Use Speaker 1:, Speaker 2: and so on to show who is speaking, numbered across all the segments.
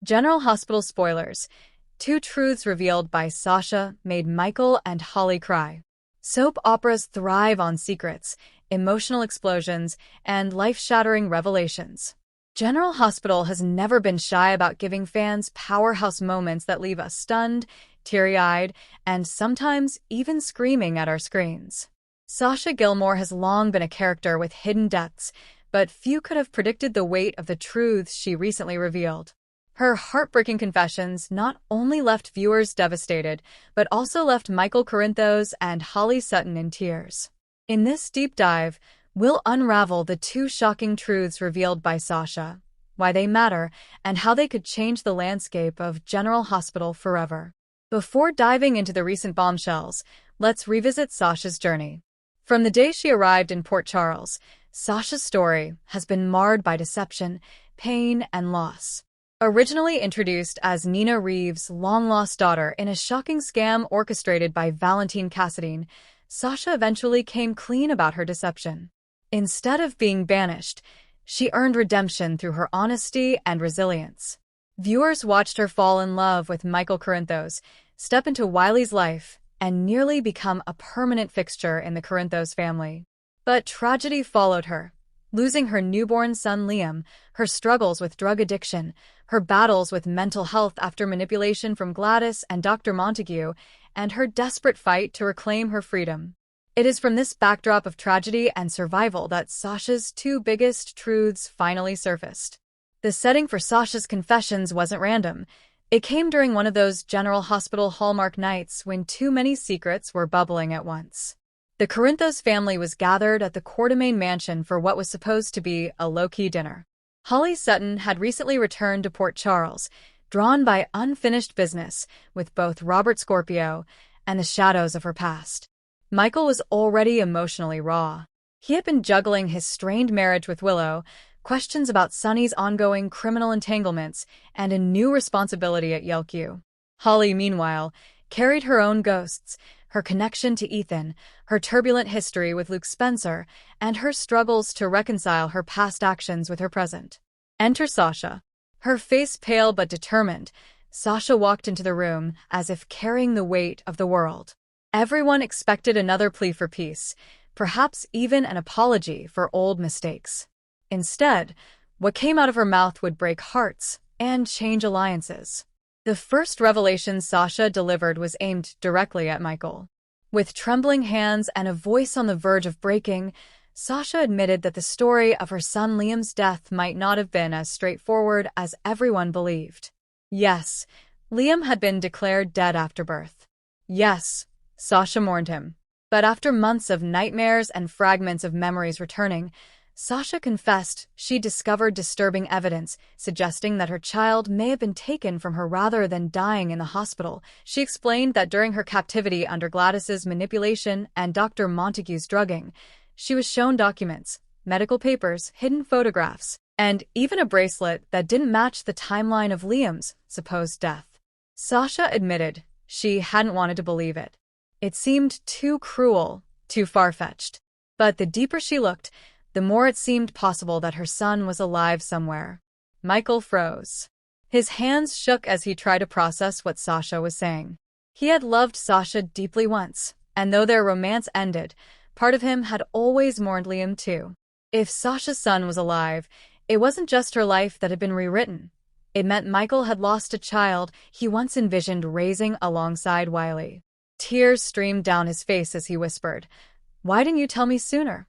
Speaker 1: General Hospital spoilers. Two truths revealed by Sasha made Michael and Holly cry. Soap operas thrive on secrets, emotional explosions, and life-shattering revelations. General Hospital has never been shy about giving fans powerhouse moments that leave us stunned, teary-eyed, and sometimes even screaming at our screens. Sasha Gilmore has long been a character with hidden depths, but few could have predicted the weight of the truths she recently revealed. Her heartbreaking confessions not only left viewers devastated, but also left Michael Corinthos and Holly Sutton in tears. In this deep dive, we'll unravel the two shocking truths revealed by Sasha, why they matter, and how they could change the landscape of General Hospital forever. Before diving into the recent bombshells, let's revisit Sasha's journey. From the day she arrived in Port Charles, Sasha's story has been marred by deception, pain, and loss. Originally introduced as Nina Reeves' long-lost daughter in a shocking scam orchestrated by Valentine Cassadine, Sasha eventually came clean about her deception. Instead of being banished, she earned redemption through her honesty and resilience. Viewers watched her fall in love with Michael Corinthos, step into Wiley's life, and nearly become a permanent fixture in the Corinthos family. But tragedy followed her. Losing her newborn son Liam, her struggles with drug addiction, her battles with mental health after manipulation from Gladys and Dr. Montague, and her desperate fight to reclaim her freedom. It is from this backdrop of tragedy and survival that Sasha's two biggest truths finally surfaced. The setting for Sasha's confessions wasn't random. It came during one of those General Hospital hallmark nights when too many secrets were bubbling at once. The Corinthos family was gathered at the Quartermain mansion for what was supposed to be a low-key dinner. Holly Sutton had recently returned to Port Charles, drawn by unfinished business with both Robert Scorpio and the shadows of her past. Michael was already emotionally raw. He had been juggling his strained marriage with Willow, questions about Sonny's ongoing criminal entanglements, and a new responsibility at Yelku. Holly, meanwhile, carried her own ghosts, her connection to Ethan, her turbulent history with Luke Spencer, and her struggles to reconcile her past actions with her present. Enter Sasha. Her face pale but determined, Sasha walked into the room as if carrying the weight of the world. Everyone expected another plea for peace, perhaps even an apology for old mistakes. Instead, what came out of her mouth would break hearts and change alliances. The first revelation Sasha delivered was aimed directly at Michael. With trembling hands and a voice on the verge of breaking, Sasha admitted that the story of her son Liam's death might not have been as straightforward as everyone believed. Yes, Liam had been declared dead after birth. Yes, Sasha mourned him. But after months of nightmares and fragments of memories returning, Sasha confessed she discovered disturbing evidence suggesting that her child may have been taken from her rather than dying in the hospital. She explained that during her captivity under Gladys's manipulation and Dr. Montague's drugging, she was shown documents, medical papers, hidden photographs, and even a bracelet that didn't match the timeline of Liam's supposed death. Sasha admitted she hadn't wanted to believe it. It seemed too cruel, too far-fetched. But the deeper she looked, the more it seemed possible that her son was alive somewhere. Michael froze. His hands shook as he tried to process what Sasha was saying. He had loved Sasha deeply once, and though their romance ended, part of him had always mourned Liam too. If Sasha's son was alive, it wasn't just her life that had been rewritten. It meant Michael had lost a child he once envisioned raising alongside Wiley. Tears streamed down his face as he whispered, "Why didn't you tell me sooner?"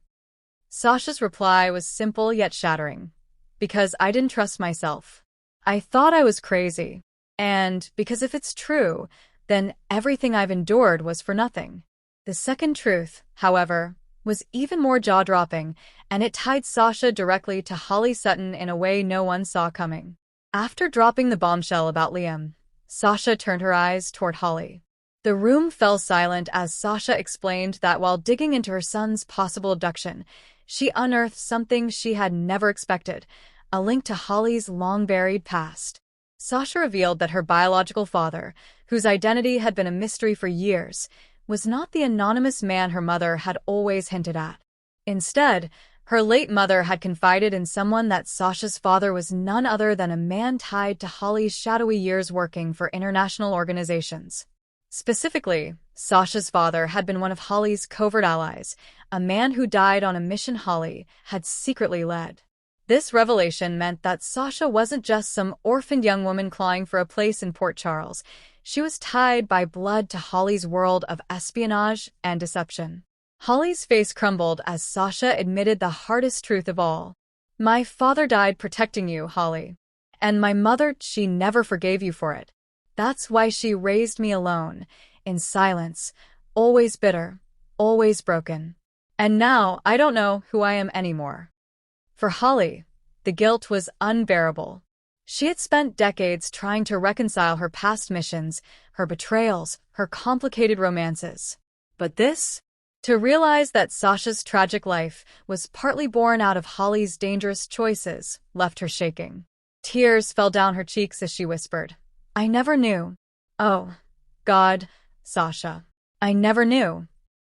Speaker 1: Sasha's reply was simple yet shattering. "Because I didn't trust myself. I thought I was crazy. And because if it's true, then everything I've endured was for nothing." The second truth, however, was even more jaw-dropping, and it tied Sasha directly to Holly Sutton in a way no one saw coming. After dropping the bombshell about Liam, Sasha turned her eyes toward Holly. The room fell silent as Sasha explained that while digging into her son's possible abduction, she unearthed something she had never expected, a link to Holly's long-buried past. Sasha revealed that her biological father, whose identity had been a mystery for years, was not the anonymous man her mother had always hinted at. Instead, Her late mother had confided in someone that Sasha's father was none other than a man tied to Holly's shadowy years working for international organizations. Specifically, Sasha's father had been one of Holly's covert allies, a man who died on a mission Holly had secretly led. This revelation meant that Sasha wasn't just some orphaned young woman clawing for a place in Port Charles. She was tied by blood to Holly's world of espionage and deception. Holly's face crumbled as Sasha admitted the hardest truth of all. "My father died protecting you, Holly. And my mother, she never forgave you for it. That's why she raised me alone, in silence, always bitter, always broken. And now I don't know who I am anymore." For Holly, the guilt was unbearable. She had spent decades trying to reconcile her past missions, her betrayals, her complicated romances. But this? To realize that Sasha's tragic life was partly born out of Holly's dangerous choices left her shaking. Tears fell down her cheeks as she whispered, "I never knew. Oh, God, Sasha. I never knew."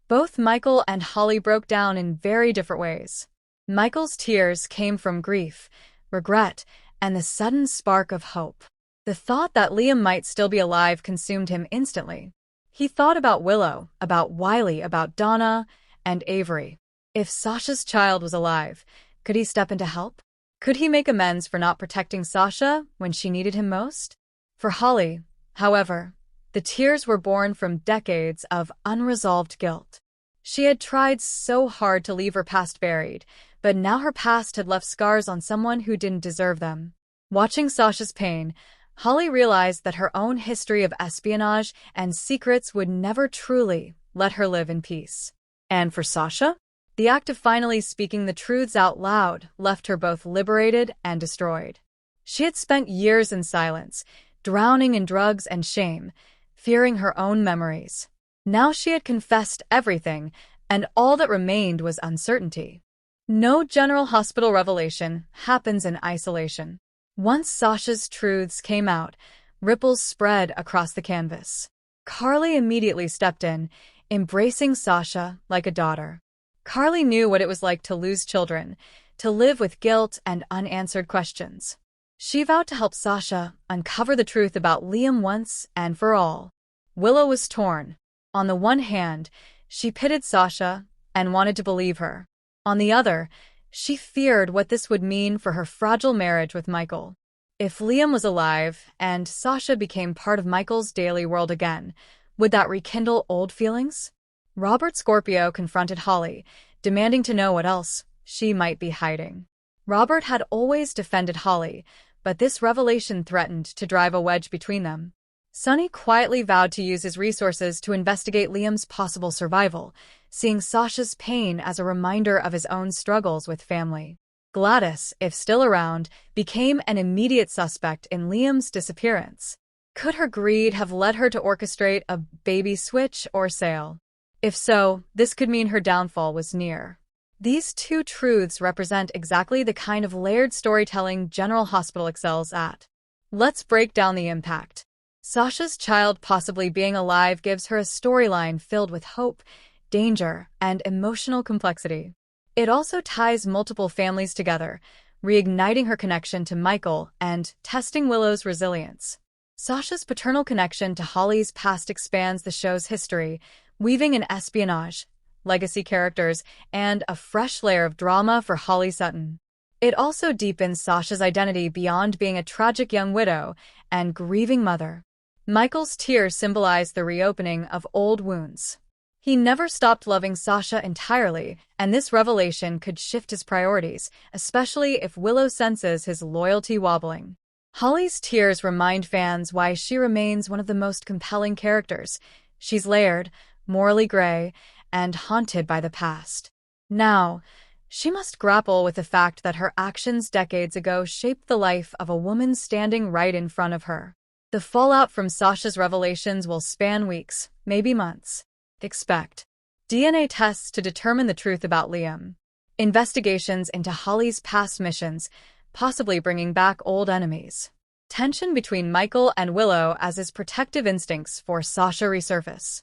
Speaker 1: Both Michael and Holly broke down in very different ways. Michael's tears came from grief, regret, and the sudden spark of hope. The thought that Liam might still be alive consumed him instantly. He thought about Willow, about Wiley, about Donna, and Avery. If Sasha's child was alive, could he step in to help? Could he make amends for not protecting Sasha when she needed him most? For Holly, however, the tears were born from decades of unresolved guilt. She had tried so hard to leave her past buried, but now her past had left scars on someone who didn't deserve them. Watching Sasha's pain, Holly realized that her own history of espionage and secrets would never truly let her live in peace. And for Sasha, the act of finally speaking the truths out loud left her both liberated and destroyed. She had spent years in silence, drowning in drugs and shame, fearing her own memories. Now she had confessed everything, and all that remained was uncertainty. No general hospital revelation happens in isolation. Once Sasha's truths came out, ripples spread across the canvas. Carly immediately stepped in, embracing Sasha like a daughter. Carly knew what it was like to lose children, to live with guilt and unanswered questions. She vowed to help Sasha uncover the truth about Liam once and for all. Willow was torn. On the one hand, she pitied Sasha and wanted to believe her. On the other, she feared what this would mean for her fragile marriage with Michael. If Liam was alive and Sasha became part of Michael's daily world again, would that rekindle old feelings? Robert Scorpio confronted Holly, demanding to know what else she might be hiding. Robert had always defended Holly, but this revelation threatened to drive a wedge between them. Sonny quietly vowed to use his resources to investigate Liam's possible survival, seeing Sasha's pain as a reminder of his own struggles with family. Gladys, if still around, became an immediate suspect in Liam's disappearance. Could her greed have led her to orchestrate a baby switch or sale? If so, this could mean her downfall was near. These two truths represent exactly the kind of layered storytelling General Hospital excels at. Let's break down the impact. Sasha's child possibly being alive gives her a storyline filled with hope, danger, and emotional complexity. It also ties multiple families together, reigniting her connection to Michael and testing Willow's resilience. Sasha's paternal connection to Holly's past expands the show's history, weaving in espionage, legacy characters, and a fresh layer of drama for Holly Sutton. It also deepens Sasha's identity beyond being a tragic young widow and grieving mother. Michael's tears symbolize the reopening of old wounds. He never stopped loving Sasha entirely, and this revelation could shift his priorities, especially if Willow senses his loyalty wobbling. Holly's tears remind fans why she remains one of the most compelling characters. She's layered, morally gray, and haunted by the past. Now, she must grapple with the fact that her actions decades ago shaped the life of a woman standing right in front of her. The fallout from Sasha's revelations will span weeks, maybe months. Expect DNA tests to determine the truth about Liam. Investigations into Holly's past missions, possibly bringing back old enemies. Tension between Michael and Willow as his protective instincts for Sasha resurface.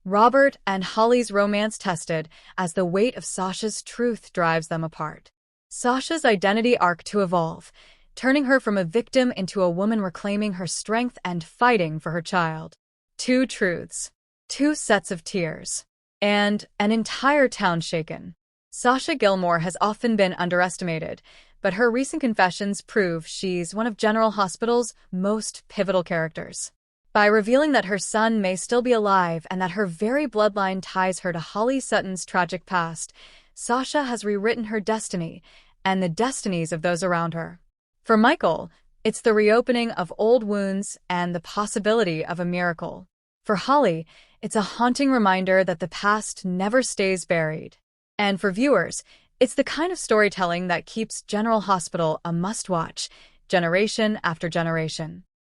Speaker 1: Robert and Holly's romance tested as the weight of Sasha's truth drives them apart. Sasha's identity arc to evolve, turning her from a victim into a woman reclaiming her strength and fighting for her child. Two truths, two sets of tears, and an entire town shaken. Sasha Gilmore has often been underestimated, but her recent confessions prove she's one of General Hospital's most pivotal characters. By revealing that her son may still be alive and that her very bloodline ties her to Holly Sutton's tragic past, Sasha has rewritten her destiny and the destinies of those around her. For Michael, it's the reopening of old wounds and the possibility of a miracle. For Holly, it's a haunting reminder that the past never stays buried. And for viewers, it's the kind of storytelling that keeps General Hospital a must-watch, generation after generation.